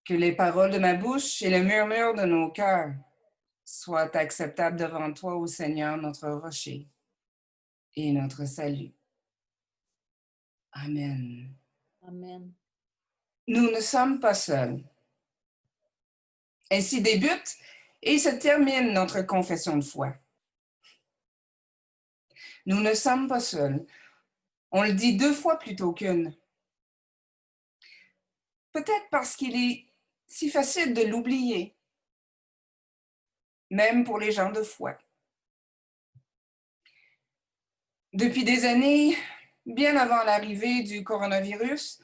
Que les paroles de ma bouche et le murmure de nos cœurs soient acceptables devant toi, ô Seigneur, notre rocher et notre salut. Amen. Amen. Nous ne sommes pas seuls. Ainsi débute et se termine notre confession de foi. Nous ne sommes pas seuls. On le dit 2 fois plutôt qu'une. Peut-être parce qu'il est si facile de l'oublier, même pour les gens de foi. Depuis des années, bien avant l'arrivée du coronavirus,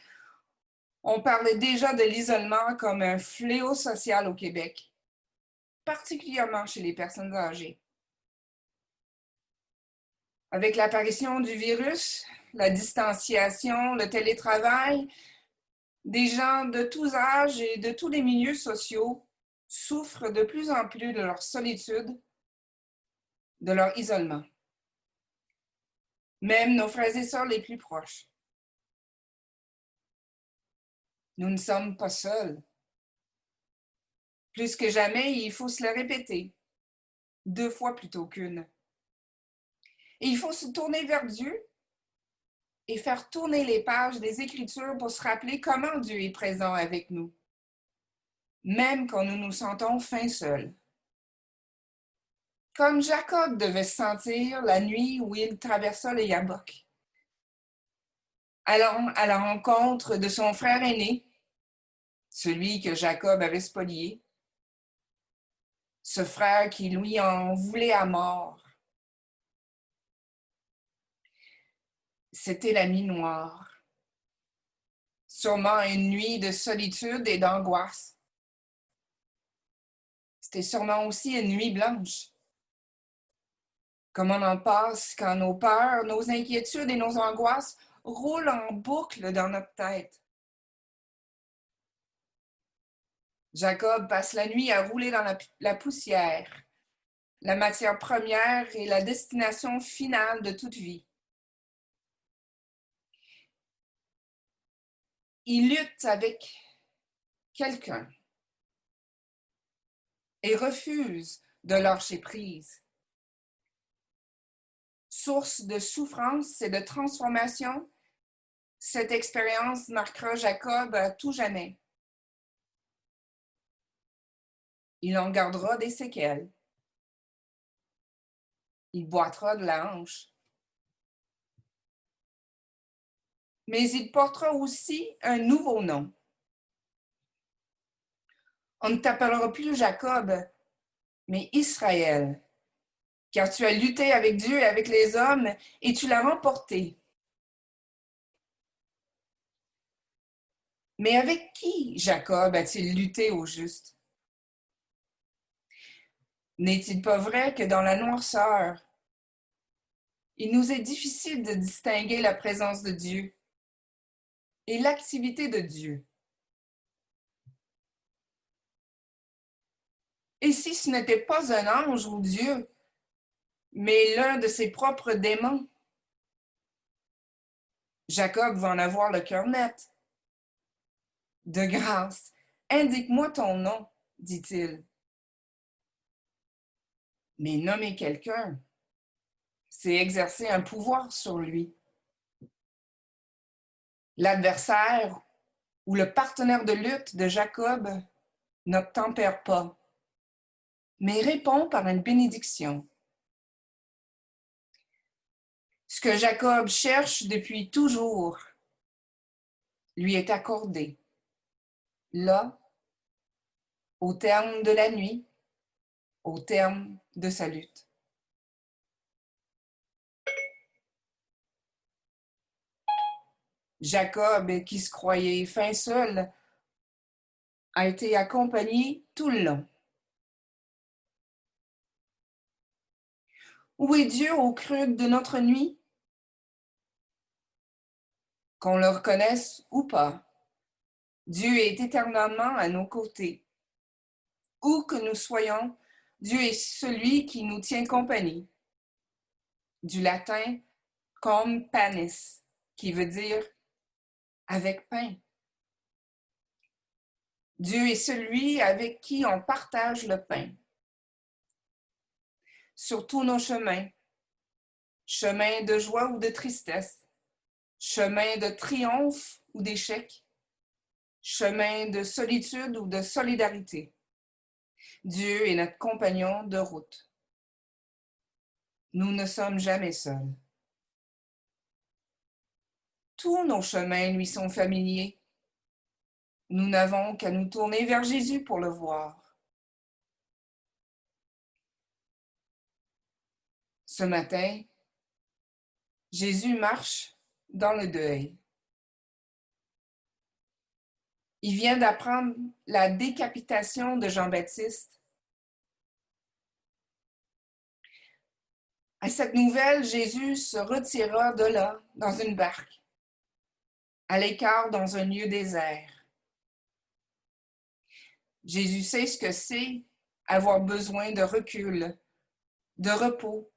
on parlait déjà de l'isolement comme un fléau social au Québec, particulièrement chez les personnes âgées. Avec l'apparition du virus, la distanciation, le télétravail, des gens de tous âges et de tous les milieux sociaux souffrent de plus en plus de leur solitude, de leur isolement. Même nos frères et sœurs les plus proches. Nous ne sommes pas seuls. Plus que jamais, il faut se le répéter, 2 fois plutôt qu'une. Et il faut se tourner vers Dieu et faire tourner les pages des Écritures pour se rappeler comment Dieu est présent avec nous, même quand nous nous sentons fin seuls. Comme Jacob devait se sentir la nuit où il traversa le Yabok, allant à la rencontre de son frère aîné, celui que Jacob avait spolié, ce frère qui lui en voulait à mort. C'était la nuit noire, sûrement une nuit de solitude et d'angoisse. C'était sûrement aussi une nuit blanche. Comme on en passe quand nos peurs, nos inquiétudes et nos angoisses roulent en boucle dans notre tête. Jacob passe la nuit à rouler dans la poussière, la matière première et la destination finale de toute vie. Il lutte avec quelqu'un et refuse de lâcher prise. Source de souffrance et de transformation, cette expérience marquera Jacob à tout jamais. Il en gardera des séquelles. Il boitera de la hanche. Mais il portera aussi un nouveau nom. On ne t'appellera plus Jacob, mais Israël, car tu as lutté avec Dieu et avec les hommes, et tu l'as remporté. Mais avec qui Jacob a-t-il lutté au juste? N'est-il pas vrai que dans la noirceur, il nous est difficile de distinguer la présence de Dieu et l'activité de Dieu? Et si ce n'était pas un ange ou Dieu, mais l'un de ses propres démons? Jacob va en avoir le cœur net. De grâce, indique-moi ton nom, dit-il. Mais nommer quelqu'un, c'est exercer un pouvoir sur lui. L'adversaire ou le partenaire de lutte de Jacob n'obtempère pas, mais répond par une bénédiction. Ce que Jacob cherche depuis toujours lui est accordé. Là, au terme de la nuit, au terme de sa lutte. Jacob, qui se croyait fin seul, a été accompagné tout le long. Où est Dieu au creux de notre nuit? Qu'on le reconnaisse ou pas, Dieu est éternellement à nos côtés. Où que nous soyons, Dieu est celui qui nous tient compagnie. Du latin cum panis, qui veut dire avec pain. Dieu est celui avec qui on partage le pain. Sur tous nos chemins, chemins de joie ou de tristesse, chemins de triomphe ou d'échec, chemins de solitude ou de solidarité. Dieu est notre compagnon de route. Nous ne sommes jamais seuls. Tous nos chemins lui sont familiers. Nous n'avons qu'à nous tourner vers Jésus pour le voir. Ce matin, Jésus marche dans le deuil. Il vient d'apprendre la décapitation de Jean-Baptiste. À cette nouvelle, Jésus se retira de là, dans une barque, à l'écart dans un lieu désert. Jésus sait ce que c'est avoir besoin de recul, de repos.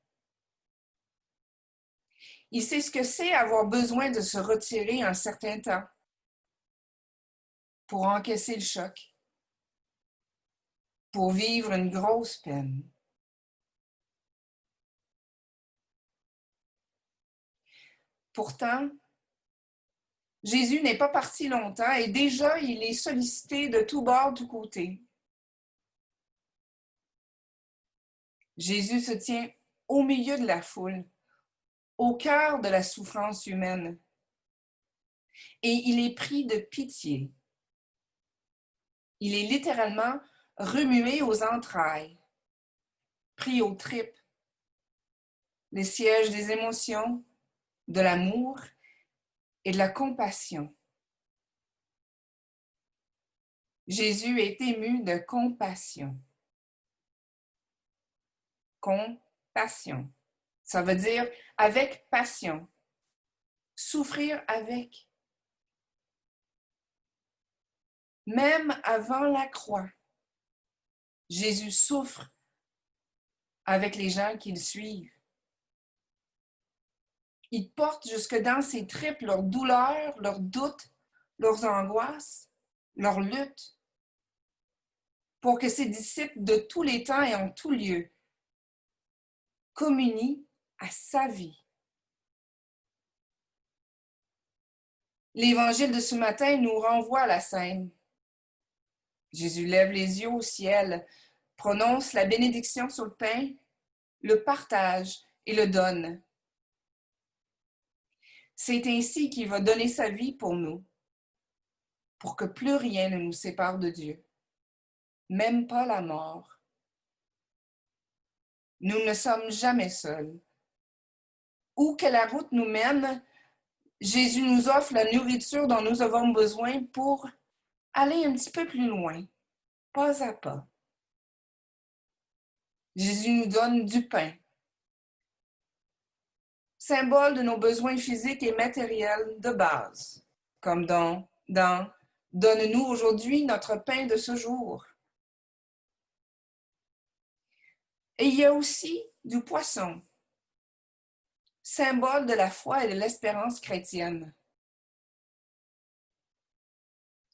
Il sait ce que c'est avoir besoin de se retirer un certain temps pour encaisser le choc, pour vivre une grosse peine. Pourtant, Jésus n'est pas parti longtemps et déjà il est sollicité de tous bords, tous côtés. Jésus se tient au milieu de la foule, au cœur de la souffrance humaine. Et il est pris de pitié. Il est littéralement remué aux entrailles, pris aux tripes, les sièges des émotions, de l'amour et de la compassion. Jésus est ému de compassion. Compassion. Ça veut dire avec passion. Souffrir avec. Même avant la croix, Jésus souffre avec les gens qui le suivent. Il porte jusque dans ses tripes leurs douleurs, leurs doutes, leurs angoisses, leurs luttes, pour que ses disciples de tous les temps et en tout lieu communient à sa vie. L'évangile de ce matin nous renvoie à la scène. Jésus lève les yeux au ciel, prononce la bénédiction sur le pain, le partage et le donne. C'est ainsi qu'il va donner sa vie pour nous, pour que plus rien ne nous sépare de Dieu, même pas la mort. Nous ne sommes jamais seuls. Où que la route nous mène, Jésus nous offre la nourriture dont nous avons besoin pour aller un petit peu plus loin, pas à pas. Jésus nous donne du pain, symbole de nos besoins physiques et matériels de base, comme dans Donne-nous aujourd'hui notre pain de ce jour. Et il y a aussi du poisson, symbole de la foi et de l'espérance chrétienne.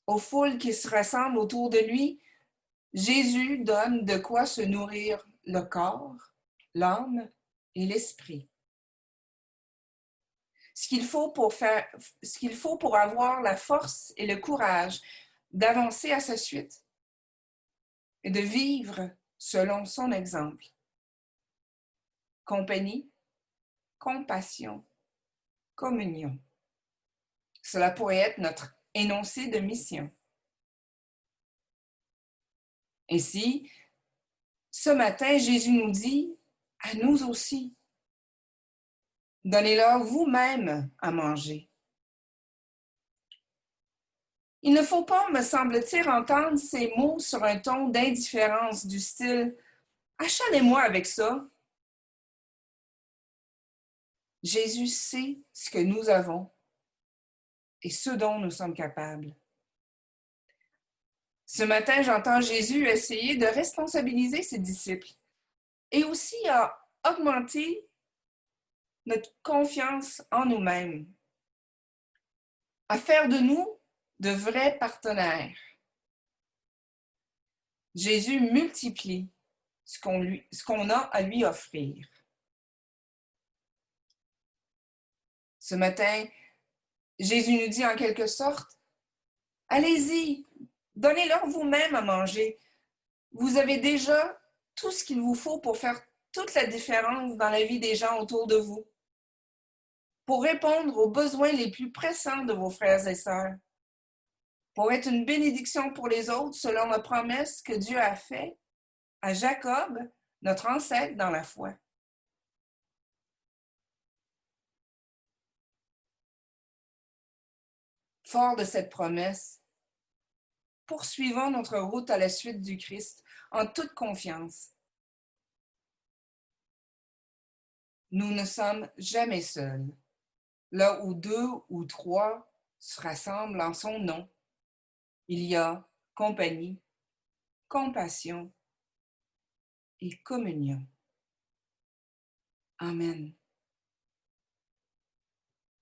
Aux foules qui se rassemblent autour de lui, Jésus donne de quoi se nourrir le corps, l'âme et l'esprit. Ce qu'il faut pour avoir la force et le courage d'avancer à sa suite et de vivre selon son exemple. Compagnie, compassion, communion. Cela pourrait être notre énoncé de mission. Ainsi, ce matin, Jésus nous dit à nous aussi, donnez-leur vous-même à manger. Il ne faut pas, me semble-t-il, entendre ces mots sur un ton d'indifférence du style « achalez-moi avec ça ». Jésus sait ce que nous avons et ce dont nous sommes capables. Ce matin, j'entends Jésus essayer de responsabiliser ses disciples et aussi à augmenter notre confiance en nous-mêmes, à faire de nous de vrais partenaires. Jésus multiplie ce qu'on a à lui offrir. Ce matin, Jésus nous dit en quelque sorte, allez-y, donnez-leur vous-même à manger. Vous avez déjà tout ce qu'il vous faut pour faire toute la différence dans la vie des gens autour de vous, pour répondre aux besoins les plus pressants de vos frères et sœurs, pour être une bénédiction pour les autres selon la promesse que Dieu a faite à Jacob, notre ancêtre dans la foi. Fort de cette promesse, poursuivons notre route à la suite du Christ en toute confiance. Nous ne sommes jamais seuls. Là où 2 ou 3 se rassemblent en son nom, il y a compagnie, compassion et communion. Amen.